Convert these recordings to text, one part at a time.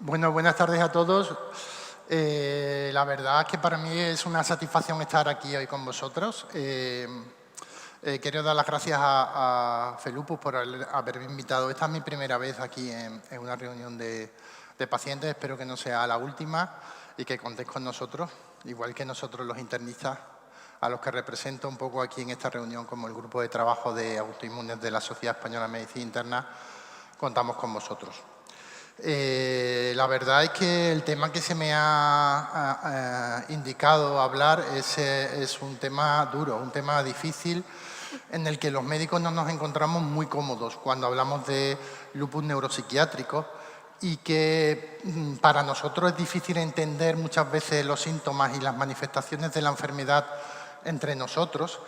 Bueno, buenas tardes a todos. La verdad es que para mí es una satisfacción estar aquí hoy con vosotros. Quiero dar las gracias a Felupus por haberme invitado. Esta es mi primera vez aquí en una reunión de pacientes. Espero que no sea la última y que contéis con nosotros, igual que nosotros los internistas, a los que represento un poco aquí en esta reunión como el grupo de trabajo de autoinmunes de la Sociedad Española de Medicina Interna, contamos con vosotros. La verdad es que el tema que se me ha indicado hablar es un tema duro, un tema difícil, en el que los médicos no nos encontramos muy cómodos cuando hablamos de lupus neuropsiquiátrico y que para nosotros es difícil entender muchas veces los síntomas y las manifestaciones de la enfermedad entre nosotros.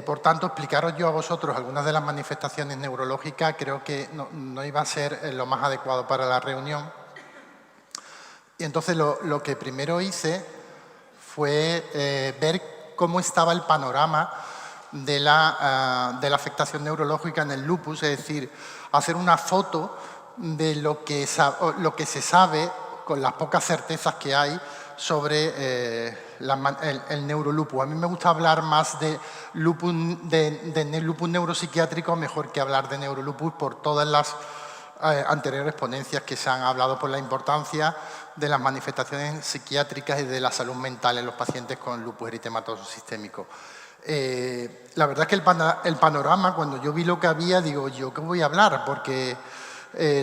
Por tanto, explicaros yo a vosotros algunas de las manifestaciones neurológicas creo que no iba a ser lo más adecuado para la reunión. Y entonces lo que primero hice fue ver cómo estaba el panorama de la afectación neurológica en el lupus, es decir, hacer una foto de lo que se sabe con las pocas certezas que hay sobre el neurolupus. A mí me gusta hablar más de lupus neuropsiquiátrico mejor que hablar de neurolupus por todas las anteriores ponencias que se han hablado por la importancia de las manifestaciones psiquiátricas y de la salud mental en los pacientes con lupus eritematoso sistémico. La verdad es que el panorama, cuando yo vi lo que había, digo, ¿yo qué voy a hablar? Porque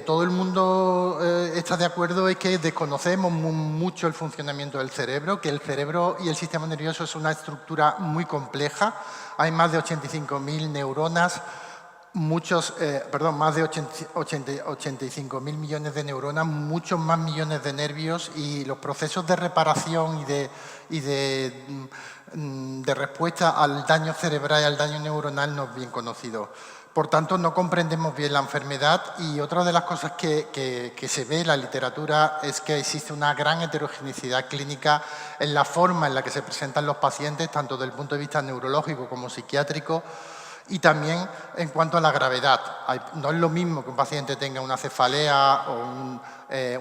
todo el mundo está de acuerdo en que desconocemos mucho el funcionamiento del cerebro, que el cerebro y el sistema nervioso es una estructura muy compleja. Hay más de 85.000 neuronas, más de 85.000 millones de neuronas, muchos más millones de nervios, y los procesos de reparación y de respuesta al daño cerebral y al daño neuronal no es bien conocido. Por tanto, no comprendemos bien la enfermedad, y otra de las cosas que se ve en la literatura es que existe una gran heterogeneidad clínica en la forma en la que se presentan los pacientes, tanto desde el punto de vista neurológico como psiquiátrico, y también en cuanto a la gravedad. No es lo mismo que un paciente tenga una cefalea o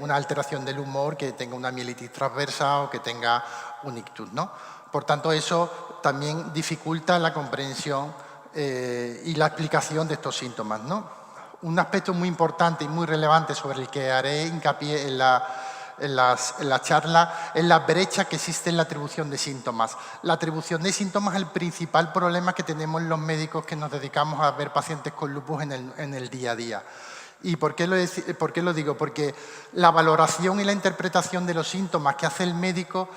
una alteración del humor que tenga una mielitis transversa o que tenga un ictus, ¿no? Por tanto, eso también dificulta la comprensión y la explicación de estos síntomas, ¿no? Un aspecto muy importante y muy relevante sobre el que haré hincapié en la charla es la brecha que existe en la atribución de síntomas. La atribución de síntomas es el principal problema que tenemos los médicos que nos dedicamos a ver pacientes con lupus en el día a día. ¿Y por qué lo digo? Porque la valoración y la interpretación de los síntomas que hace el médico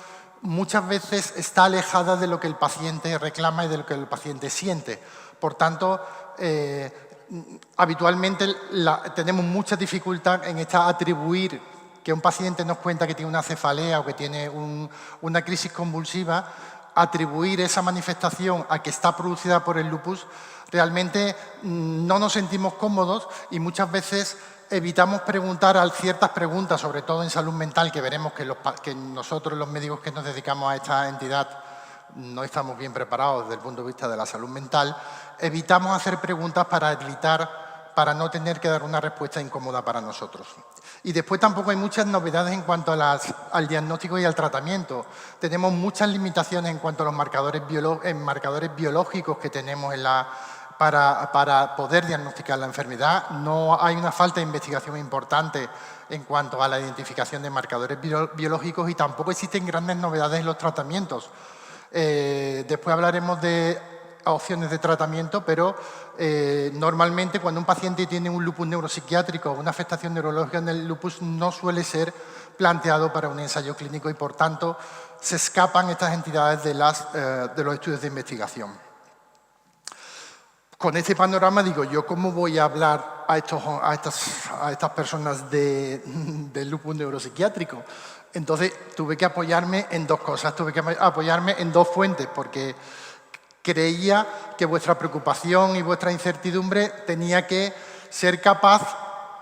muchas veces está alejada de lo que el paciente reclama y de lo que el paciente siente. Por tanto, habitualmente tenemos mucha dificultad en atribuir que un paciente nos cuenta que tiene una cefalea o que tiene una crisis convulsiva, atribuir esa manifestación a que está producida por el lupus. Realmente no nos sentimos cómodos y muchas veces evitamos preguntar ciertas preguntas, sobre todo en salud mental, que veremos que nosotros, los médicos que nos dedicamos a esta entidad, no estamos bien preparados desde el punto de vista de la salud mental. Evitamos hacer preguntas para no tener que dar una respuesta incómoda para nosotros. Y después tampoco hay muchas novedades en cuanto al diagnóstico y al tratamiento. Tenemos muchas limitaciones en cuanto a los marcadores biológicos que tenemos para poder diagnosticar la enfermedad. No hay una falta de investigación importante en cuanto a la identificación de marcadores biológicos, y tampoco existen grandes novedades en los tratamientos. Después hablaremos de opciones de tratamiento, pero normalmente cuando un paciente tiene un lupus neuropsiquiátrico o una afectación neurológica en el lupus no suele ser planteado para un ensayo clínico, y por tanto se escapan estas entidades de los estudios de investigación. Con este panorama digo, ¿yo cómo voy a hablar a estas personas de lupus neuropsiquiátrico? Entonces tuve que apoyarme en dos cosas, tuve que apoyarme en dos fuentes, porque creía que vuestra preocupación y vuestra incertidumbre tenía que ser capaz,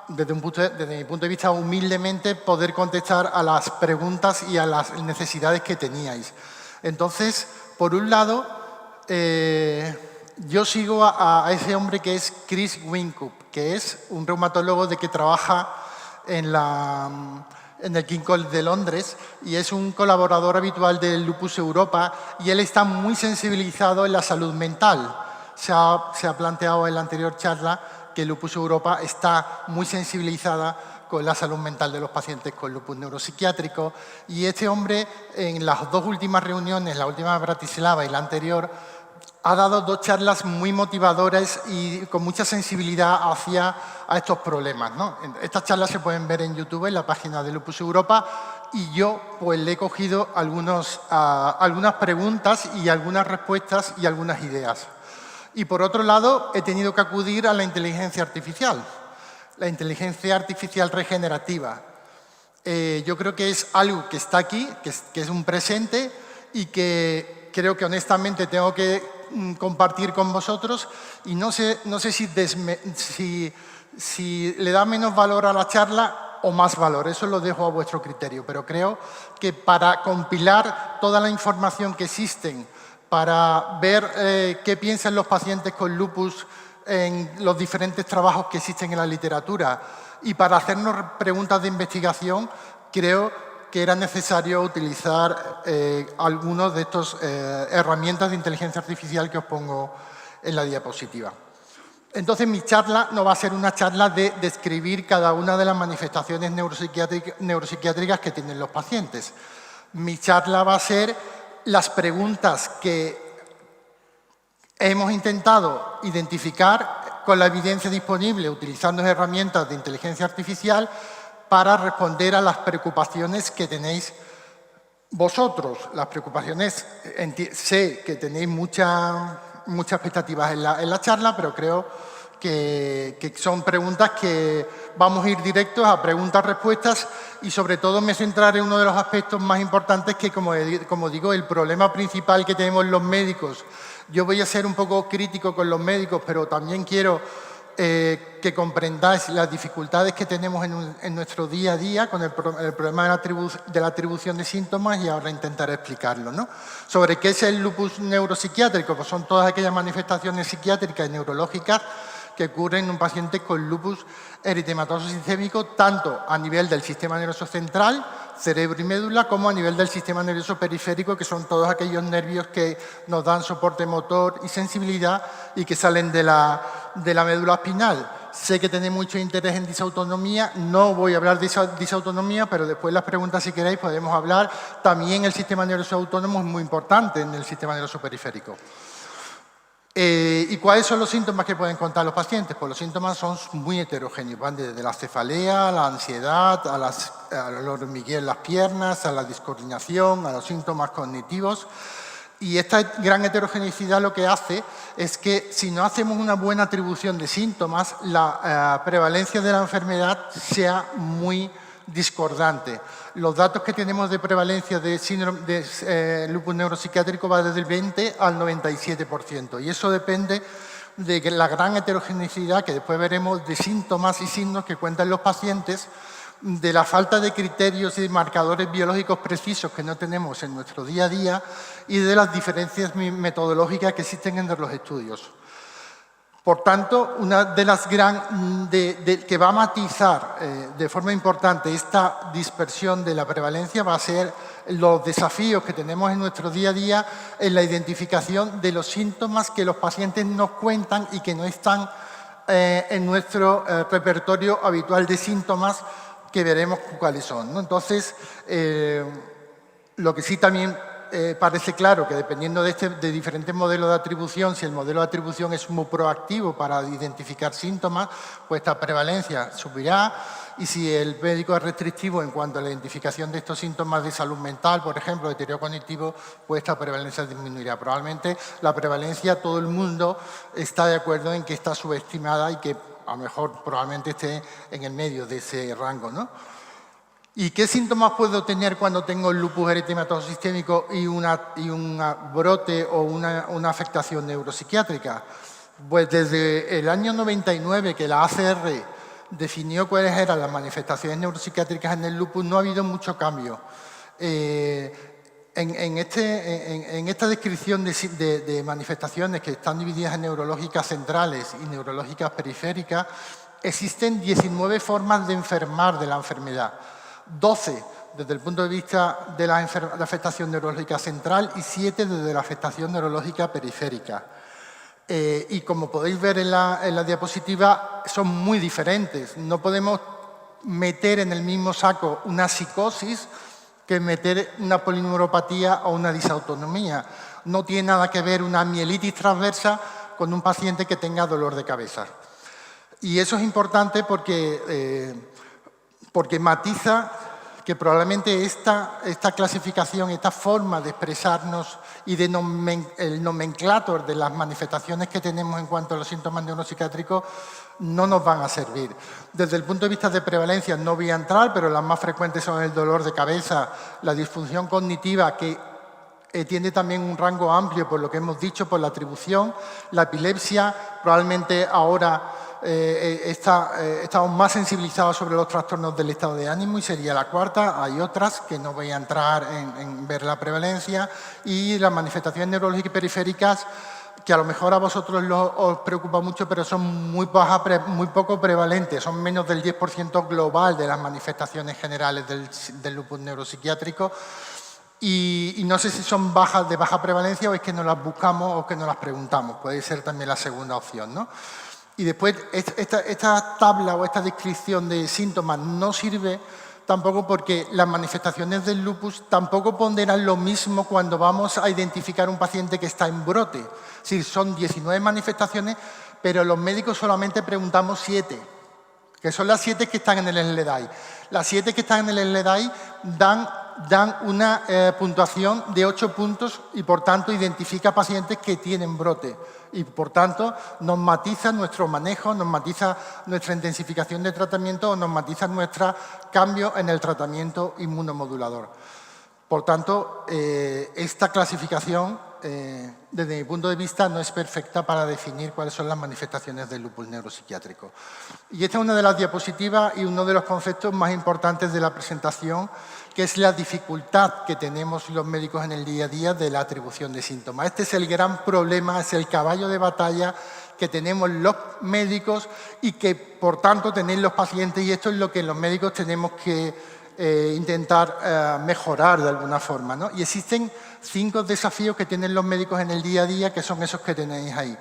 desde mi punto de vista humildemente, poder contestar a las preguntas y a las necesidades que teníais. Entonces, por un lado, yo sigo a ese hombre que es Chris Wynkoop, que es un reumatólogo que trabaja en el King College de Londres y es un colaborador habitual del Lupus Europa y él está muy sensibilizado en la salud mental. Se ha planteado en la anterior charla que Lupus Europa está muy sensibilizada con la salud mental de los pacientes con lupus neuropsiquiátrico y este hombre en las dos últimas reuniones, la última de Bratislava y la anterior, ha dado dos charlas muy motivadoras y con mucha sensibilidad hacia estos problemas, ¿no? Estas charlas se pueden ver en YouTube, en la página de Lupus Europa, y yo pues le he cogido algunas preguntas y algunas respuestas y algunas ideas. Y por otro lado, he tenido que acudir a la inteligencia artificial. La inteligencia artificial regenerativa. Yo creo que es algo que está aquí, que es un presente y que creo que honestamente tengo que compartir con vosotros y no sé si le da menos valor a la charla o más valor, eso lo dejo a vuestro criterio, pero creo que para compilar toda la información que existen, para ver qué piensan los pacientes con lupus en los diferentes trabajos que existen en la literatura y para hacernos preguntas de investigación, creo que era necesario utilizar algunas de estas herramientas de inteligencia artificial que os pongo en la diapositiva. Entonces, mi charla no va a ser una charla de describir cada una de las manifestaciones neuropsiquiátricas que tienen los pacientes. Mi charla va a ser las preguntas que hemos intentado identificar con la evidencia disponible utilizando herramientas de inteligencia artificial para responder a las preocupaciones que tenéis vosotros. Las preocupaciones, sé que tenéis muchas expectativas en la charla, pero creo que son preguntas que vamos a ir directos a preguntas-respuestas y sobre todo me centraré en uno de los aspectos más importantes que, como digo, el problema principal que tenemos los médicos. Yo voy a ser un poco crítico con los médicos, pero también quiero que comprendáis las dificultades que tenemos en nuestro día a día con el problema de la atribución de síntomas y ahora intentaré explicarlo, ¿no? Sobre qué es el lupus neuropsiquiátrico, pues son todas aquellas manifestaciones psiquiátricas y neurológicas que ocurren en un paciente con lupus eritematoso sistémico, tanto a nivel del sistema nervioso central, cerebro y médula, como a nivel del sistema nervioso periférico, que son todos aquellos nervios que nos dan soporte motor y sensibilidad y que salen de la médula espinal. Sé que tenéis mucho interés en disautonomía, no voy a hablar de disautonomía, pero después las preguntas, si queréis, podemos hablar. También el sistema nervioso autónomo es muy importante en el sistema nervioso periférico. ¿Y cuáles son los síntomas que pueden contar los pacientes? Pues los síntomas son muy heterogéneos, van desde la cefalea, a la ansiedad, al hormigueo en las piernas, a la descoordinación, a los síntomas cognitivos. Y esta gran heterogeneidad lo que hace es que si no hacemos una buena atribución de síntomas, la prevalencia de la enfermedad sea muy discordante. Los datos que tenemos de prevalencia de lupus neuropsiquiátrico va desde el 20 al 97% y eso depende de la gran heterogeneidad que después veremos de síntomas y signos que cuentan los pacientes, de la falta de criterios y marcadores biológicos precisos que no tenemos en nuestro día a día y de las diferencias metodológicas que existen entre los estudios. Por tanto, una de las que va a matizar de forma importante esta dispersión de la prevalencia va a ser los desafíos que tenemos en nuestro día a día en la identificación de los síntomas que los pacientes nos cuentan y que no están en nuestro repertorio habitual de síntomas que veremos cuáles son, ¿no? Entonces, lo que sí también parece claro que dependiendo de diferentes modelos de atribución, si el modelo de atribución es muy proactivo para identificar síntomas, pues esta prevalencia subirá y si el médico es restrictivo en cuanto a la identificación de estos síntomas de salud mental, por ejemplo, deterioro cognitivo, pues esta prevalencia disminuirá. Probablemente la prevalencia, todo el mundo está de acuerdo en que está subestimada y que a lo mejor probablemente esté en el medio de ese rango, ¿no? ¿Y qué síntomas puedo tener cuando tengo el lupus eritematoso sistémico y un brote o una afectación neuropsiquiátrica? Pues desde el año 99 que la ACR definió cuáles eran las manifestaciones neuropsiquiátricas en el lupus, no ha habido mucho cambio. En esta descripción de manifestaciones que están divididas en neurológicas centrales y neurológicas periféricas, existen 19 formas de enfermar de la enfermedad, 12 desde el punto de vista de la afectación neurológica central y 7 desde la afectación neurológica periférica. Y como podéis ver en la diapositiva, son muy diferentes. No podemos meter en el mismo saco una psicosis que meter una polineuropatía o una disautonomía. No tiene nada que ver una mielitis transversa con un paciente que tenga dolor de cabeza. Y eso es importante porque matiza que probablemente esta clasificación, esta forma de expresarnos y de el nomenclator de las manifestaciones que tenemos en cuanto a los síntomas neuropsiquiátricos no nos van a servir. Desde el punto de vista de prevalencia no voy a entrar, pero las más frecuentes son el dolor de cabeza, la disfunción cognitiva, que tiene también un rango amplio por lo que hemos dicho, por la atribución, la epilepsia, probablemente ahora estamos más sensibilizados sobre los trastornos del estado de ánimo y sería la cuarta. Hay otras que no voy a entrar en ver la prevalencia, y las manifestaciones neurológicas periféricas, que a lo mejor a vosotros os preocupa mucho, pero son muy poco prevalentes, son menos del 10% global de las manifestaciones generales del lupus neuropsiquiátrico. Y no sé si son de baja prevalencia o es que no las buscamos o que no las preguntamos. Puede ser también la segunda opción, ¿no? Y después, esta tabla o esta descripción de síntomas no sirve tampoco porque las manifestaciones del lupus tampoco ponderan lo mismo cuando vamos a identificar un paciente que está en brote. Es decir, son 19 manifestaciones, pero los médicos solamente preguntamos 7, que son las 7 que están en el SLEDAI. Las 7 que están en el SLEDAI dan una puntuación de 8 puntos y, por tanto, identifica pacientes que tienen brote. Y, por tanto, nos matiza nuestro manejo, nos matiza nuestra intensificación de tratamiento o nos matiza nuestro cambio en el tratamiento inmunomodulador. Por tanto, esta clasificación, desde mi punto de vista, no es perfecta para definir cuáles son las manifestaciones del lupus neuropsiquiátrico. Y esta es una de las diapositivas y uno de los conceptos más importantes de la presentación, que es la dificultad que tenemos los médicos en el día a día de la atribución de síntomas. Este es el gran problema, es el caballo de batalla que tenemos los médicos y que, por tanto, tenéis los pacientes, y esto es lo que los médicos tenemos que intentar mejorar de alguna forma, ¿no? Y existen 5 desafíos que tienen los médicos en el día a día, que son esos que tenéis ahí.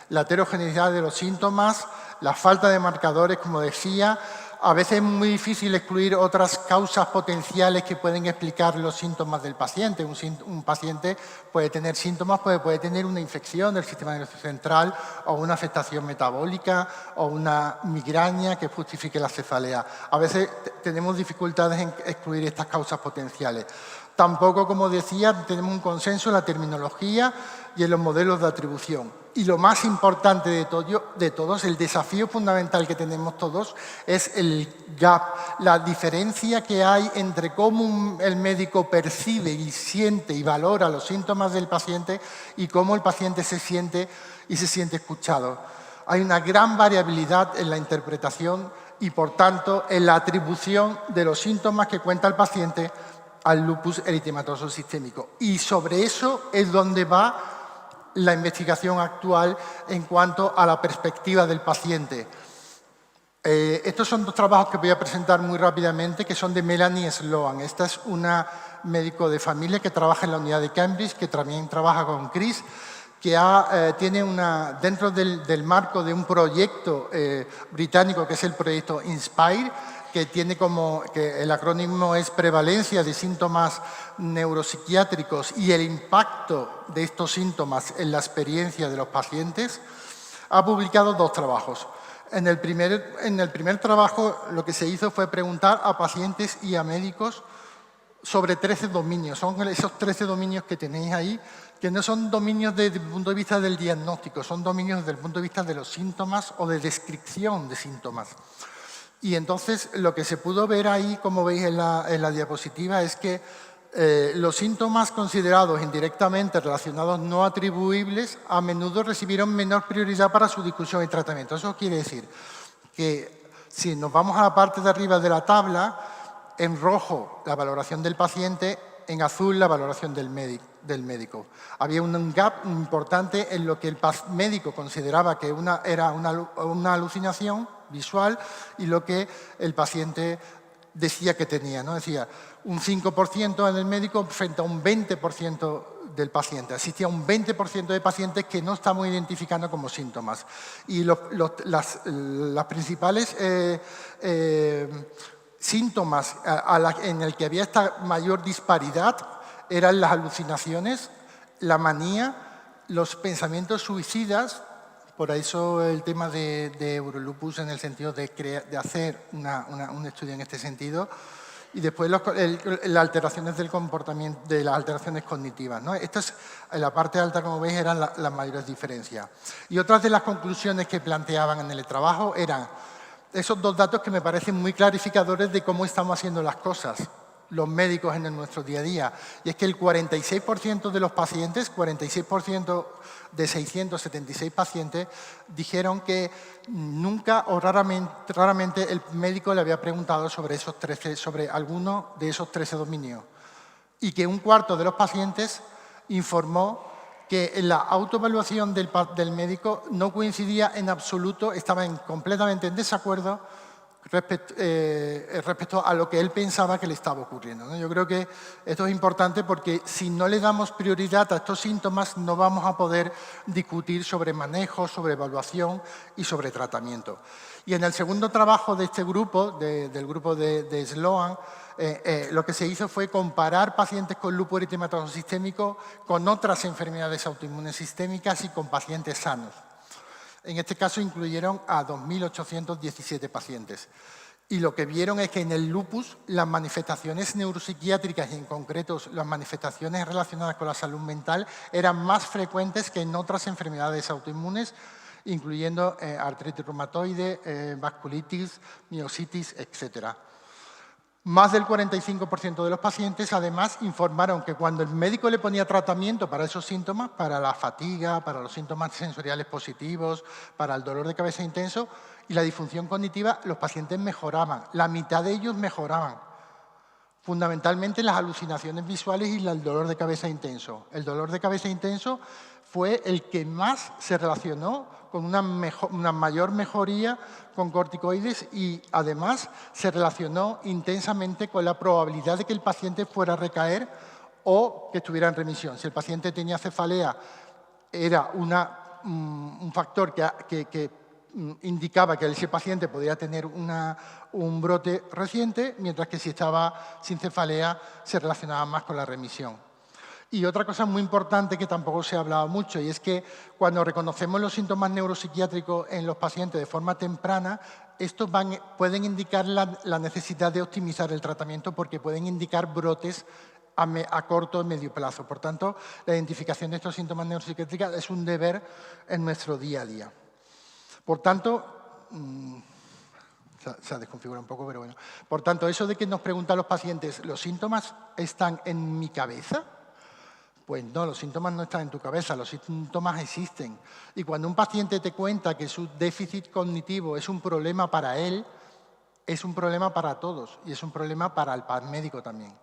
La heterogeneidad de los síntomas, la falta de marcadores, como decía. A veces es muy difícil excluir otras causas potenciales que pueden explicar los síntomas del paciente. Un paciente puede tener síntomas, puede tener una infección del sistema nervioso central o una afectación metabólica o una migraña que justifique la cefalea. A veces tenemos dificultades en excluir estas causas potenciales. Tampoco, como decía, tenemos un consenso en la terminología y en los modelos de atribución. Y lo más importante de todos, el desafío fundamental que tenemos todos, es el gap, la diferencia que hay entre cómo el médico percibe y siente y valora los síntomas del paciente y cómo el paciente se siente escuchado. Hay una gran variabilidad en la interpretación y, por tanto, en la atribución de los síntomas que cuenta el paciente al lupus eritematoso sistémico. Y sobre eso es donde va la investigación actual en cuanto a la perspectiva del paciente. Estos son 2 trabajos que voy a presentar muy rápidamente, que son de Melanie Sloan. Esta es una médico de familia que trabaja en la unidad de Cambridge, que también trabaja con Chris, que tiene dentro del marco de un proyecto británico, que es el proyecto INSPIRE, que tiene que el acrónimo es Prevalencia de Síntomas Neuropsiquiátricos y el impacto de estos síntomas en la experiencia de los pacientes, ha publicado 2 trabajos. En el primer trabajo lo que se hizo fue preguntar a pacientes y a médicos sobre 13 dominios. Son esos 13 dominios que tenéis ahí, que no son dominios desde el punto de vista del diagnóstico, son dominios desde el punto de vista de los síntomas o de descripción de síntomas. Y entonces lo que se pudo ver ahí, como veis en la diapositiva, es que los síntomas considerados indirectamente relacionados no atribuibles a menudo recibieron menor prioridad para su discusión y tratamiento. Eso quiere decir que si nos vamos a la parte de arriba de la tabla, en rojo la valoración del paciente, en azul la valoración del médico. Había un gap importante en lo que el médico consideraba que era una alucinación, visual y lo que el paciente decía que tenía, ¿no? Decía un 5% en el médico frente a un 20% del paciente. Existía un 20% de pacientes que no estamos identificando como síntomas. Y las principales síntomas en el que había esta mayor disparidad eran las alucinaciones, la manía, los pensamientos suicidas. Por eso el tema de Eurolupus en el sentido de hacer un estudio en este sentido. Y después las alteraciones del comportamiento, de las alteraciones cognitivas, ¿no? Estas, en la parte alta, como veis, eran las mayores diferencias. Y otras de las conclusiones que planteaban en el trabajo eran esos dos datos que me parecen muy clarificadores de cómo estamos haciendo las cosas los médicos en nuestro día a día. Y es que el 46% de los pacientes, 46% de 676 pacientes, dijeron que nunca o raramente el médico le había preguntado sobre alguno de esos 13 dominios. Y que un cuarto de los pacientes informó que la autoevaluación del médico no coincidía en absoluto, estaban completamente en desacuerdo respecto a lo que él pensaba que le estaba ocurriendo, ¿no? Yo creo que esto es importante porque si no le damos prioridad a estos síntomas no vamos a poder discutir sobre manejo, sobre evaluación y sobre tratamiento. Y en el segundo trabajo de este grupo, del grupo de Sloan, lo que se hizo fue comparar pacientes con lupus eritematoso sistémico con otras enfermedades autoinmunes sistémicas y con pacientes sanos. En este caso incluyeron a 2.817 pacientes. Y lo que vieron es que en el lupus las manifestaciones neuropsiquiátricas y en concreto las manifestaciones relacionadas con la salud mental eran más frecuentes que en otras enfermedades autoinmunes, incluyendo artritis reumatoide, vasculitis, miositis, etc. Más del 45% de los pacientes, además, informaron que cuando el médico le ponía tratamiento para esos síntomas, para la fatiga, para los síntomas sensoriales positivos, para el dolor de cabeza intenso y la disfunción cognitiva, los pacientes mejoraban. La mitad de ellos mejoraban. Fundamentalmente las alucinaciones visuales y el dolor de cabeza intenso. El dolor de cabeza intenso fue el que más se relacionó con una mayor mejoría con corticoides y además se relacionó intensamente con la probabilidad de que el paciente fuera a recaer o que estuviera en remisión. Si el paciente tenía cefalea, era un factor que indicaba que ese paciente podía tener un brote reciente, mientras que si estaba sin cefalea se relacionaba más con la remisión. Y otra cosa muy importante que tampoco se ha hablado mucho, y es que cuando reconocemos los síntomas neuropsiquiátricos en los pacientes de forma temprana, estos pueden indicar la necesidad de optimizar el tratamiento porque pueden indicar brotes a corto y medio plazo. Por tanto, la identificación de estos síntomas neuropsiquiátricos es un deber en nuestro día a día. Por tanto, se ha desconfigurado un poco, pero bueno. Por tanto, eso de que nos preguntan los pacientes, ¿los síntomas están en mi cabeza? Pues no, los síntomas no están en tu cabeza, los síntomas existen. Y cuando un paciente te cuenta que su déficit cognitivo es un problema para él, es un problema para todos y es un problema para el médico también.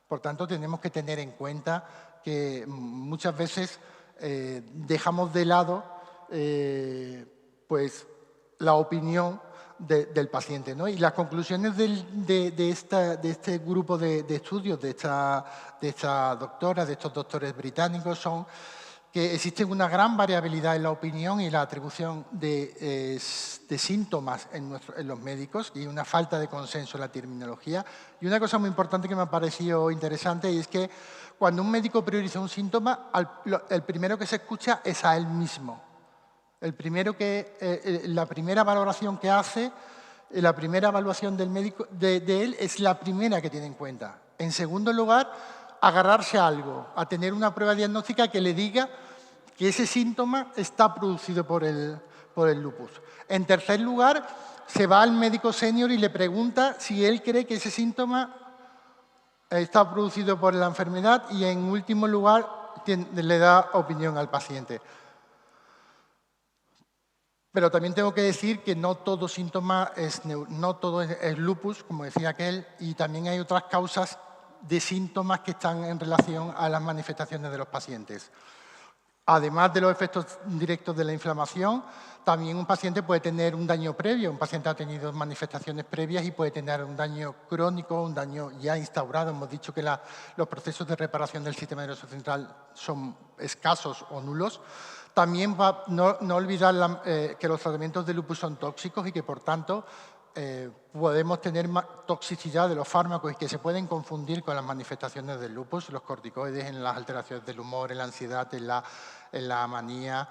Por tanto, tenemos que tener en cuenta que muchas veces dejamos de lado pues, la opinión del paciente, ¿no? Y las conclusiones de este grupo de estudios, de esta doctora, de estos doctores británicos, son que existe una gran variabilidad en la opinión y la atribución de síntomas en los médicos y una falta de consenso en la terminología. Y una cosa muy importante que me ha parecido interesante y es que cuando un médico prioriza un síntoma, el primero que se escucha es a él mismo. La primera valoración que hace, la primera evaluación del médico de él es la primera que tiene en cuenta. En segundo lugar, agarrarse a algo, a tener una prueba diagnóstica que le diga que ese síntoma está producido por el lupus. En tercer lugar, se va al médico senior y le pregunta si él cree que ese síntoma está producido por la enfermedad y en último lugar le da opinión al paciente. Pero también tengo que decir que no todo síntoma no todo es lupus, como decía aquel, y también hay otras causas de síntomas que están en relación a las manifestaciones de los pacientes. Además de los efectos directos de la inflamación, también un paciente puede tener un daño previo. Un paciente ha tenido manifestaciones previas y puede tener un daño crónico, un daño ya instaurado. Hemos dicho que los procesos de reparación del sistema nervioso central son escasos o nulos. También no olvidar que los tratamientos de lupus son tóxicos y que, por tanto, podemos tener toxicidad de los fármacos y que se pueden confundir con las manifestaciones del lupus, los corticoides en las alteraciones del humor, en la ansiedad, en la manía,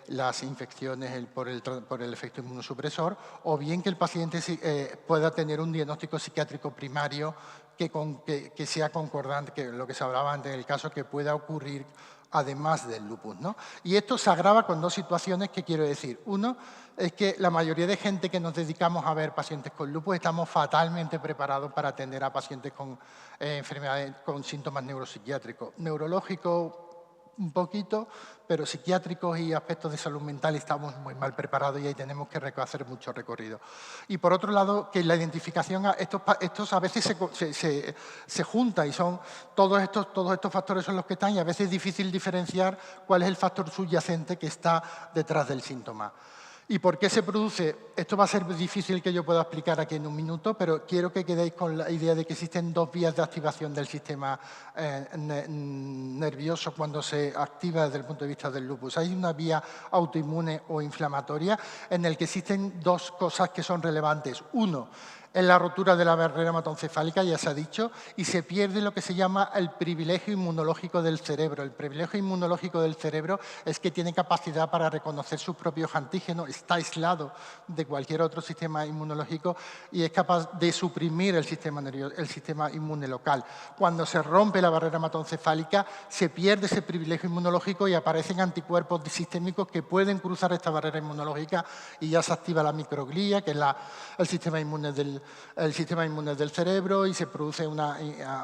las infecciones por el efecto inmunosupresor, o bien que el paciente pueda tener un diagnóstico psiquiátrico primario que sea concordante, que lo que se hablaba antes, en el caso que pueda ocurrir además del lupus, ¿no? Y esto se agrava con dos situaciones que quiero decir. Uno es que la mayoría de gente que nos dedicamos a ver pacientes con lupus estamos fatalmente preparados para atender a pacientes con enfermedades, con síntomas neuropsiquiátricos. Neurológicos un poquito, pero psiquiátricos y aspectos de salud mental estamos muy mal preparados y ahí tenemos que hacer mucho recorrido. Y por otro lado, que la identificación, estos a veces se juntan y son todos estos factores son los que están y a veces es difícil diferenciar cuál es el factor subyacente que está detrás del síntoma. ¿Y por qué se produce? Esto va a ser difícil que yo pueda explicar aquí en un minuto, pero quiero que quedéis con la idea de que existen dos vías de activación del sistema nervioso cuando se activa desde el punto de vista del lupus. Hay una vía autoinmune o inflamatoria en la que existen dos cosas que son relevantes. Uno, es la rotura de la barrera hematoencefálica, ya se ha dicho, y se pierde lo que se llama el privilegio inmunológico del cerebro. El privilegio inmunológico del cerebro es que tiene capacidad para reconocer sus propios antígenos, está aislado de cualquier otro sistema inmunológico y es capaz de suprimir el sistema inmune local. Cuando se rompe la barrera hematoencefálica, se pierde ese privilegio inmunológico y aparecen anticuerpos sistémicos que pueden cruzar esta barrera inmunológica y ya se activa la microglía, que es el sistema inmune del cerebro, y se produce una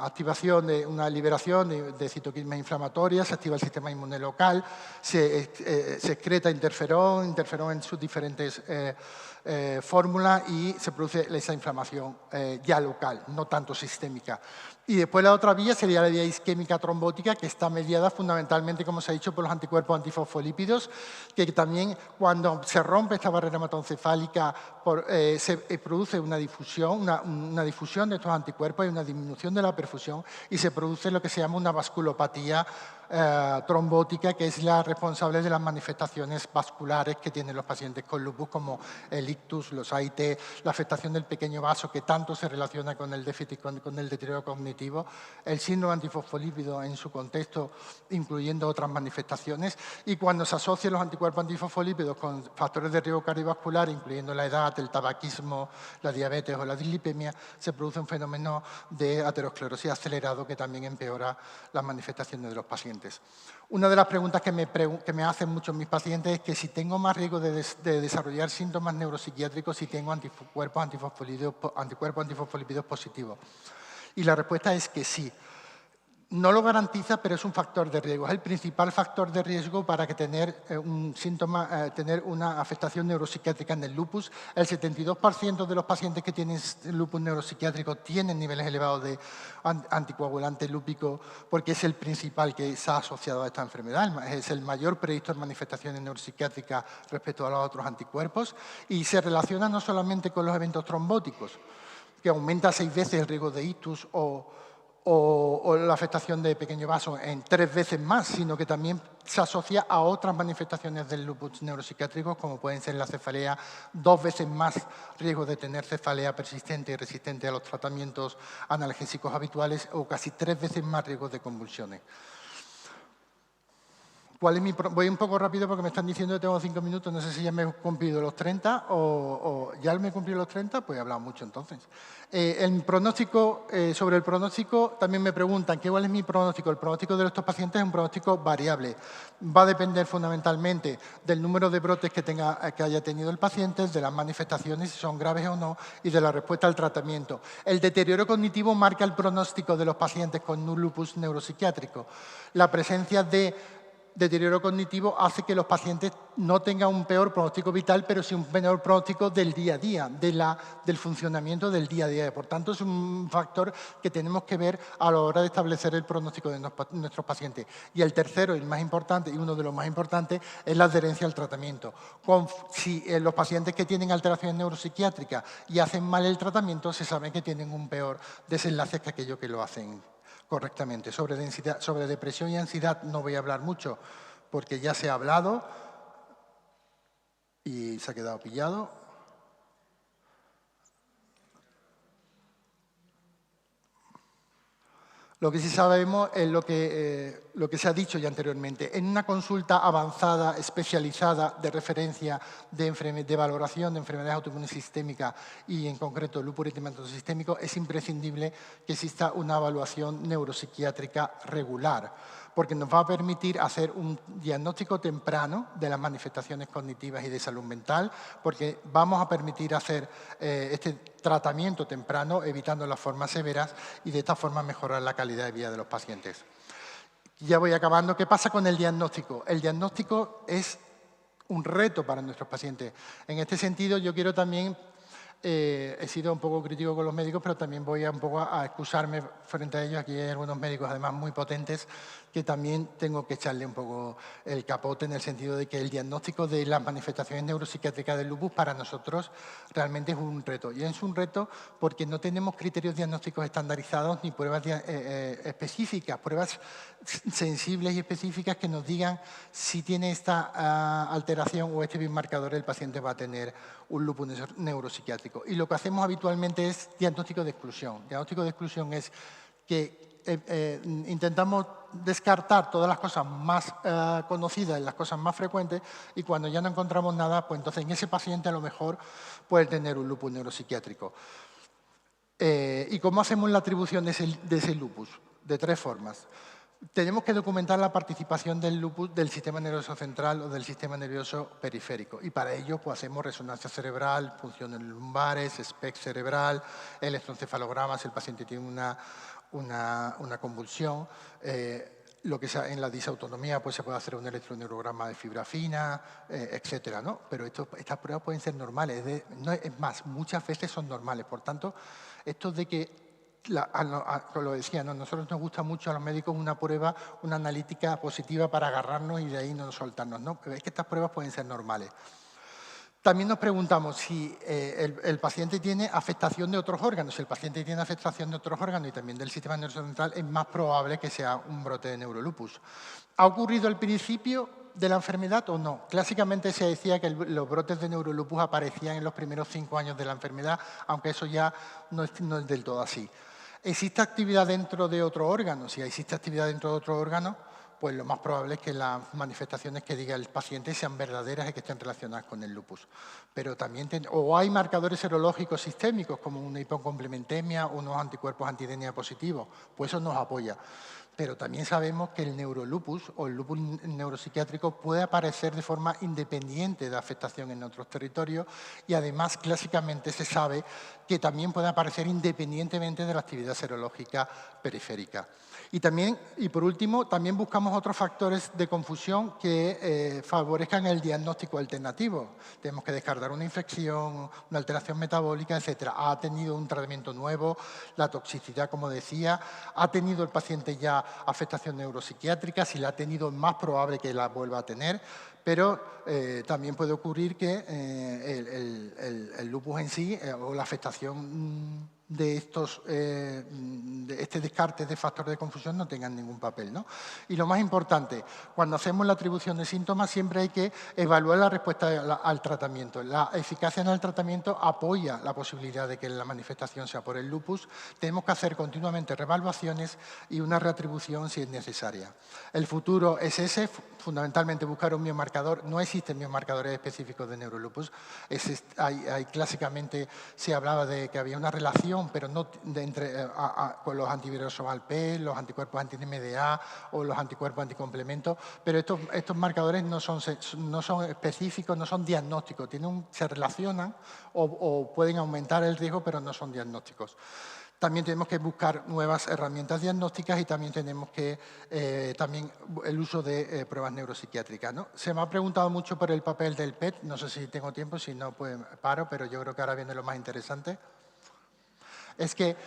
activación, una liberación de citoquinas inflamatorias, se activa el sistema inmune local, se excreta interferón en sus diferentes fórmulas y se produce esa inflamación ya local, no tanto sistémica. Y después la otra vía sería la vía isquémica trombótica, que está mediada fundamentalmente, como se ha dicho, por los anticuerpos antifosfolípidos, que también cuando se rompe esta barrera hematoencefálica se produce una difusión de estos anticuerpos y una disminución de la perfusión y se produce lo que se llama una vasculopatía trombótica, que es la responsable de las manifestaciones vasculares que tienen los pacientes con lupus, como el ictus, los AIT, la afectación del pequeño vaso, que tanto se relaciona con el déficit, con el deterioro cognitivo, el síndrome antifosfolípido en su contexto, incluyendo otras manifestaciones, y cuando se asocian los anticuerpos antifosfolípidos con factores de riesgo cardiovascular, incluyendo la edad, el tabaquismo, la diabetes o la dislipemia, se produce un fenómeno de aterosclerosis acelerado que también empeora las manifestaciones de los pacientes. Una de las preguntas que me hacen muchos mis pacientes es que si tengo más riesgo de desarrollar síntomas neuropsiquiátricos si tengo anticuerpos antifosfolípidos positivos. Y la respuesta es que sí. No lo garantiza, pero es un factor de riesgo. Es el principal factor de riesgo para tener tener una afectación neuropsiquiátrica en el lupus. El 72% de los pacientes que tienen lupus neuropsiquiátrico tienen niveles elevados de anticoagulante lúpico, porque es el principal que se ha asociado a esta enfermedad. Es el mayor predictor de manifestaciones neuropsiquiátricas respecto a los otros anticuerpos y se relaciona no solamente con los eventos trombóticos, que aumenta 6 veces el riesgo de ictus o la afectación de pequeño vaso en 3 veces más, sino que también se asocia a otras manifestaciones del lupus neuropsiquiátrico, como pueden ser la cefalea, 2 veces más riesgo de tener cefalea persistente y resistente a los tratamientos analgésicos habituales, o casi 3 veces más riesgo de convulsiones. Voy un poco rápido porque me están diciendo que tengo 5 minutos, no sé si ya me he cumplido los 30 o ya me he cumplido los 30, pues he hablado mucho entonces. Sobre el pronóstico también me preguntan cuál es mi pronóstico. El pronóstico de estos pacientes es un pronóstico variable. Va a depender fundamentalmente del número de brotes que haya tenido el paciente, de las manifestaciones, si son graves o no, y de la respuesta al tratamiento. El deterioro cognitivo marca el pronóstico de los pacientes con un lupus neuropsiquiátrico. La presencia de deterioro cognitivo hace que los pacientes no tengan un peor pronóstico vital, pero sí un menor pronóstico del día a día, del funcionamiento del día a día. Por tanto, es un factor que tenemos que ver a la hora de establecer el pronóstico de nuestros pacientes. Y el tercero, el más importante, y uno de los más importantes, es la adherencia al tratamiento. Si los pacientes que tienen alteraciones neuropsiquiátricas y hacen mal el tratamiento, se sabe que tienen un peor desenlace que aquellos que lo hacen correctamente. Sobre depresión y ansiedad no voy a hablar mucho porque ya se ha hablado y se ha quedado pillado. Lo que sí sabemos es lo que se ha dicho ya anteriormente. En una consulta avanzada, especializada, de referencia, de valoración de enfermedades autoinmunes sistémicas y, en concreto, lupus eritematoso sistémico, es imprescindible que exista una evaluación neuropsiquiátrica regular, porque nos va a permitir hacer un diagnóstico temprano de las manifestaciones cognitivas y de salud mental, porque vamos a permitir hacer este tratamiento temprano, evitando las formas severas y de esta forma mejorar la calidad de vida de los pacientes. Ya voy acabando. ¿Qué pasa con el diagnóstico? El diagnóstico es un reto para nuestros pacientes. En este sentido, yo quiero también, he sido un poco crítico con los médicos, pero también voy un poco a excusarme frente a ellos. Aquí hay algunos médicos, además, muy potentes, que también tengo que echarle un poco el capote en el sentido de que el diagnóstico de las manifestaciones neuropsiquiátricas del lupus para nosotros realmente es un reto. Y es un reto porque no tenemos criterios diagnósticos estandarizados ni pruebas específicas, pruebas sensibles y específicas que nos digan si tiene esta alteración o este biomarcador el paciente va a tener un lupus neuropsiquiátrico. Y lo que hacemos habitualmente es diagnóstico de exclusión. Diagnóstico de exclusión es que intentamos descartar todas las cosas más conocidas y las cosas más frecuentes, y cuando ya no encontramos nada, pues entonces en ese paciente a lo mejor puede tener un lupus neuropsiquiátrico. ¿Y cómo hacemos la atribución de ese lupus? De tres formas. Tenemos que documentar la participación del lupus del sistema nervioso central o del sistema nervioso periférico, y para ello pues, hacemos resonancia cerebral, funciones lumbares, SPECT cerebral, electroencefalogramas, si el paciente tiene una convulsión. Lo que sea en la disautonomía, pues se puede hacer un electroneurograma de fibra fina, etcétera, ¿no? Pero estas pruebas pueden ser normales, es más, muchas veces son normales. Por tanto, esto de que, como lo decía, ¿no? Nosotros nos gusta mucho a los médicos una prueba, una analítica positiva para agarrarnos y de ahí no soltarnos, ¿no? Pero es que estas pruebas pueden ser normales. También nos preguntamos si el paciente tiene afectación de otros órganos. Si el paciente tiene afectación de otros órganos y también del sistema nervioso central, es más probable que sea un brote de neurolupus. ¿Ha ocurrido al principio de la enfermedad o no? Clásicamente se decía que los brotes de neurolupus aparecían en los primeros 5 años de la enfermedad, aunque eso ya no es del todo así. ¿Existe actividad dentro de otro órgano? Si existe actividad dentro de otro órgano, pues lo más probable es que las manifestaciones que diga el paciente sean verdaderas y que estén relacionadas con el lupus. Pero también o hay marcadores serológicos sistémicos, como una hipocomplementemia o unos anticuerpos antidenia positivos, pues eso nos apoya. Pero también sabemos que el neurolupus o el lupus neuropsiquiátrico puede aparecer de forma independiente de afectación en otros territorios, y además clásicamente se sabe que también puede aparecer independientemente de la actividad serológica periférica. Y por último, también buscamos otros factores de confusión que favorezcan el diagnóstico alternativo. Tenemos que descartar una infección, una alteración metabólica, etc. Ha tenido un tratamiento nuevo, la toxicidad, como decía, ha tenido el paciente ya afectación neuropsiquiátrica, si la ha tenido es más probable que la vuelva a tener, pero también puede ocurrir que el lupus en sí o la afectación de este descarte de factores de confusión no tengan ningún papel, ¿no? Y lo más importante, cuando hacemos la atribución de síntomas siempre hay que evaluar la respuesta al tratamiento. La eficacia en el tratamiento apoya la posibilidad de que la manifestación sea por el lupus. Tenemos que hacer continuamente reevaluaciones y una reatribución si es necesaria. El futuro es ese, fundamentalmente buscar un biomarcador. No existen biomarcadores específicos de neurolupus. Clásicamente se hablaba de que había una relación, pero no con los antivirales ALP, los anticuerpos anti-MDA o los anticuerpos anticomplemento, pero estos marcadores no son específicos, no son diagnósticos, se relacionan o pueden aumentar el riesgo, pero no son diagnósticos. También tenemos que buscar nuevas herramientas diagnósticas y también tenemos que también el uso de pruebas neuropsiquiátricas, ¿no? Se me ha preguntado mucho por el papel del PET, no sé si tengo tiempo, si no, pues paro, pero yo creo que ahora viene lo más interesante. Es que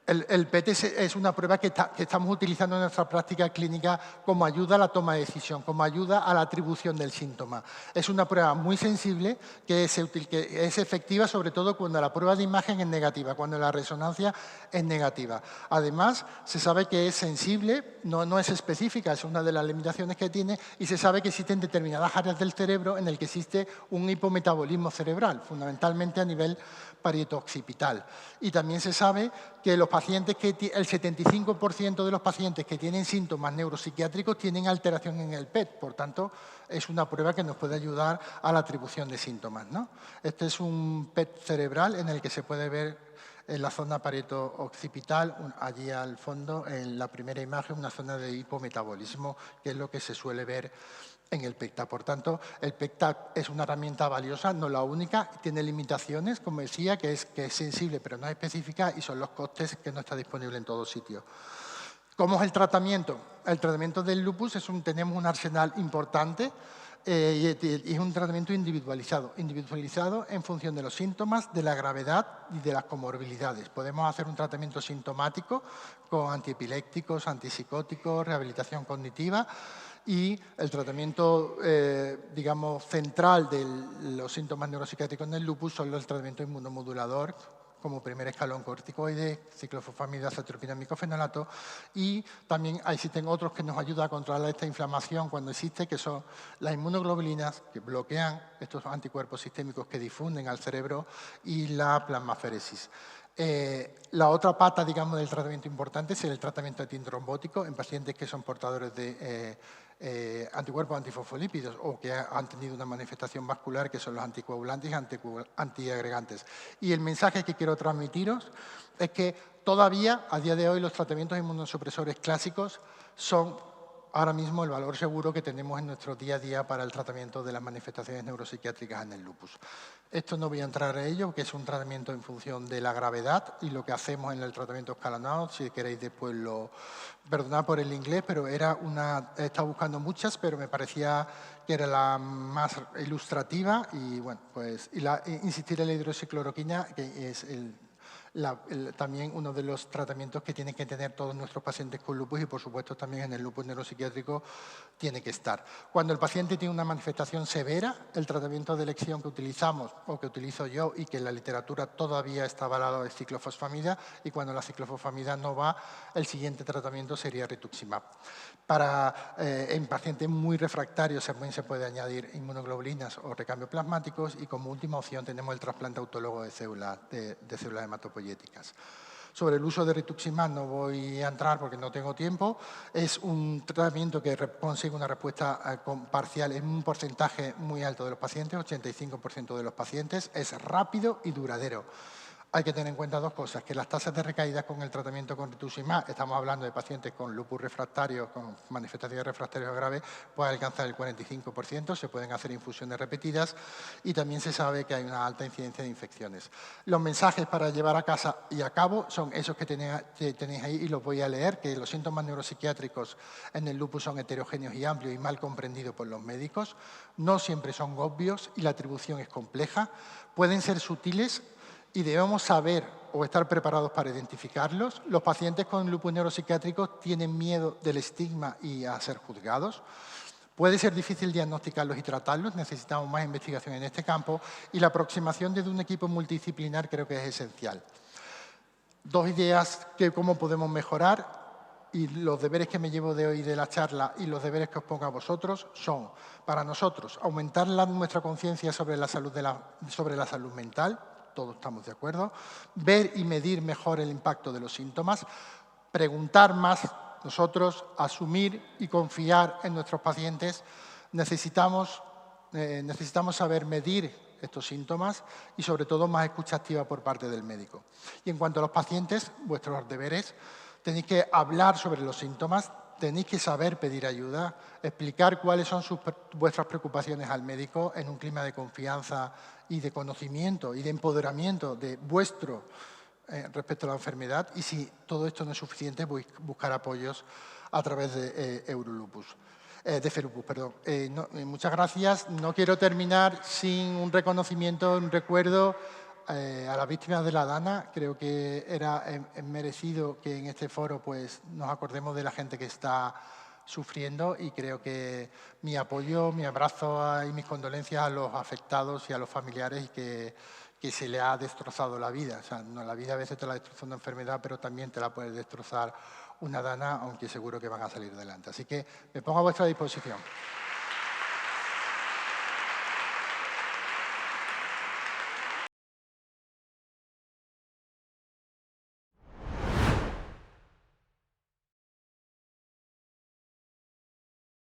el PET es una prueba que estamos utilizando en nuestra práctica clínica como ayuda a la toma de decisión, como ayuda a la atribución del síntoma. Es una prueba muy sensible que es efectiva sobre todo cuando la prueba de imagen es negativa, cuando la resonancia es negativa. Además, se sabe que es sensible, no es específica, es una de las limitaciones que tiene, y se sabe que existen determinadas áreas del cerebro en las que existe un hipometabolismo cerebral, fundamentalmente a nivel parieto-occipital. Y también se sabe que el 75% de los pacientes que tienen síntomas neuropsiquiátricos tienen alteración en el PET, por tanto, es una prueba que nos puede ayudar a la atribución de síntomas, ¿no? Este es un PET cerebral en el que se puede ver en la zona parieto-occipital, allí al fondo, en la primera imagen, una zona de hipometabolismo, que es lo que se suele ver en el PECTA. Por tanto, el PECTA es una herramienta valiosa, no la única, tiene limitaciones, como decía, que es sensible pero no es específica, y son los costes que no está disponible en todo sitio. ¿Cómo es el tratamiento? El tratamiento del lupus tenemos un arsenal importante y es un tratamiento individualizado en función de los síntomas, de la gravedad y de las comorbilidades. Podemos hacer un tratamiento sintomático con antiepilépticos, antipsicóticos, rehabilitación cognitiva, y el tratamiento, digamos, central de los síntomas neuropsiquiátricos en el lupus son el tratamiento inmunomodulador, como primer escalón corticoides, ciclofosfamida, cetropina, micofenolato, y también existen otros que nos ayudan a controlar esta inflamación cuando existe, que son las inmunoglobulinas, que bloquean estos anticuerpos sistémicos que difunden al cerebro, y la plasmaféresis. La otra pata, digamos, del tratamiento importante es el tratamiento antitrombótico en pacientes que son portadores de anticuerpos antifosfolípidos o que han tenido una manifestación vascular, que son los anticoagulantes y antiagregantes. Y el mensaje que quiero transmitiros es que todavía, a día de hoy, los tratamientos inmunosupresores clásicos son ahora mismo el valor seguro que tenemos en nuestro día a día para el tratamiento de las manifestaciones neuropsiquiátricas en el lupus. Esto no voy a entrar en ello, que es un tratamiento en función de la gravedad y lo que hacemos en el tratamiento escalonado. Si queréis después perdonad por el inglés, pero he estado buscando muchas, pero me parecía que era la más ilustrativa, y bueno, pues insistir en la hidroxicloroquina, que es también uno de los tratamientos que tienen que tener todos nuestros pacientes con lupus, y por supuesto también en el lupus neuropsiquiátrico tiene que estar. Cuando el paciente tiene una manifestación severa, el tratamiento de elección que utilizamos o que utilizo yo y que en la literatura todavía está avalado es ciclofosfamida, y cuando la ciclofosfamida no va, el siguiente tratamiento sería rituximab. En pacientes muy refractarios también se puede añadir inmunoglobulinas o recambios plasmáticos, y como última opción tenemos el trasplante autólogo de células hematopoyéticas. Sobre el uso de rituximab no voy a entrar porque no tengo tiempo. Es un tratamiento que consigue una respuesta parcial en un porcentaje muy alto de los pacientes, 85% de los pacientes. Es rápido y duradero. Hay que tener en cuenta dos cosas, que las tasas de recaídas con el tratamiento con rituximab, estamos hablando de pacientes con lupus refractario, con manifestaciones refractarias graves, puede alcanzar el 45%, se pueden hacer infusiones repetidas, y también se sabe que hay una alta incidencia de infecciones. Los mensajes para llevar a casa y a cabo son esos que tenéis ahí, y los voy a leer, que los síntomas neuropsiquiátricos en el lupus son heterogéneos y amplios y mal comprendidos por los médicos, no siempre son obvios y la atribución es compleja, pueden ser sutiles, y debemos saber o estar preparados para identificarlos. Los pacientes con lupus neuropsiquiátricos tienen miedo del estigma y a ser juzgados. Puede ser difícil diagnosticarlos y tratarlos, necesitamos más investigación en este campo, y la aproximación desde un equipo multidisciplinar creo que es esencial. Dos ideas que cómo podemos mejorar, y los deberes que me llevo de hoy de la charla y los deberes que os pongo a vosotros son, para nosotros, aumentar nuestra conciencia sobre la salud mental, todos estamos de acuerdo, ver y medir mejor el impacto de los síntomas, preguntar más nosotros, asumir y confiar en nuestros pacientes. Necesitamos saber medir estos síntomas y sobre todo más escucha activa por parte del médico. Y en cuanto a los pacientes, vuestros deberes, tenéis que hablar sobre los síntomas, tenéis que saber pedir ayuda, explicar cuáles son vuestras preocupaciones al médico en un clima de confianza y de conocimiento y de empoderamiento de vuestro respecto a la enfermedad y si todo esto no es suficiente, buscar apoyos a través de Eurolupus. De Felupus, perdón. Muchas gracias. No quiero terminar sin un reconocimiento, un recuerdo a las víctimas de la DANA. Creo que era merecido que en este foro pues, nos acordemos de la gente que está sufriendo y creo que mi apoyo, mi abrazo y mis condolencias a los afectados y a los familiares y que se le ha destrozado la vida. O sea, no, la vida a veces te la destroza una enfermedad, pero también te la puede destrozar una DANA, aunque seguro que van a salir adelante. Así que me pongo a vuestra disposición.